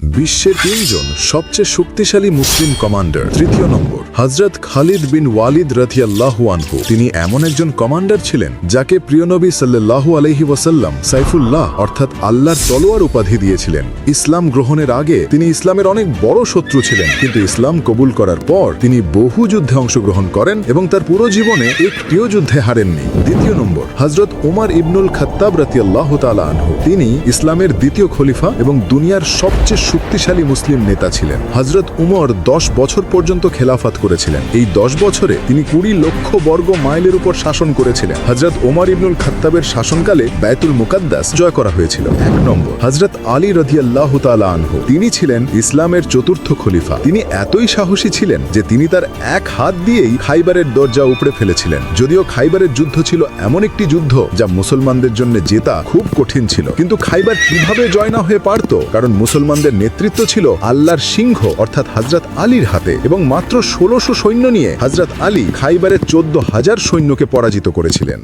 বিশ্বের তিনজন সবচেয়ে শক্তিশালী মুসলিম কমান্ডার। তৃতীয় নম্বর, হযরত খালিদ বিন ওয়ালিদ রাদিয়াল্লাহু আনহু। তিনি এমন একজন কমান্ডার ছিলেন যাকে প্রিয় নবী সাল্লাল্লাহু আলাইহি ওয়াসাল্লাম সাইফুল্লাহ অর্থাৎ আল্লাহর তলোয়ার উপাধি দিয়েছিলেন। ইসলাম গ্রহণের আগে তিনি ইসলামের অনেক বড় শত্রু ছিলেন, কিন্তু ইসলাম কবুল করার পর তিনি বহু যুদ্ধে অংশগ্রহণ করেন এবং তার পুরো জীবনে একটিও যুদ্ধে হারেননি। দ্বিতীয় নম্বর, হযরত ওমর ইবনুল খাত্তাব রাদিয়াল্লাহু তাআলা আনহু। তিনি ইসলামের দ্বিতীয় খলিফা এবং দুনিয়ার সবচেয়ে শক্তিশালী মুসলিম নেতা ছিলেন। হযরত উমর 10 বছর পর্যন্ত খেলাফত করেছিলেন। এই 10 বছরে তিনি 20 লক্ষ বর্গ মাইলের উপর শাসন করেছিলেন। হযরত ওমর ইবনুল খাত্তাবের শাসনকালে বায়তুল মুকাদ্দাস জয় করা হয়েছিল। 1 নম্বর, হযরত আলী রাদিয়াল্লাহু তাআলা আনহু। তিনি ছিলেন ইসলামের চতুর্থ খলিফা। তিনি এতই সাহসী ছিলেন যে তিনি তার এক হাত দিয়েই খাইবারের দরজা উপড়ে ফেলেছিলেন। যদিও খাইবারের যুদ্ধ ছিল এমন একটি যুদ্ধ যা মুসলমানদের জন্য জেতা খুব কঠিন ছিল, কিন্তু খাইবার কিভাবে জয় না হয়ে পারত? কারণ মুসলমানদের নেতৃত্ব ছিল আল্লাহর সিংহ অর্থাৎ হযরত আলীর হাতে, এবং মাত্র 1600 সৈন্য নিয়ে হযরত আলী খাইবারের 14,000 সৈন্যকে পরাজিত করেছিলেন।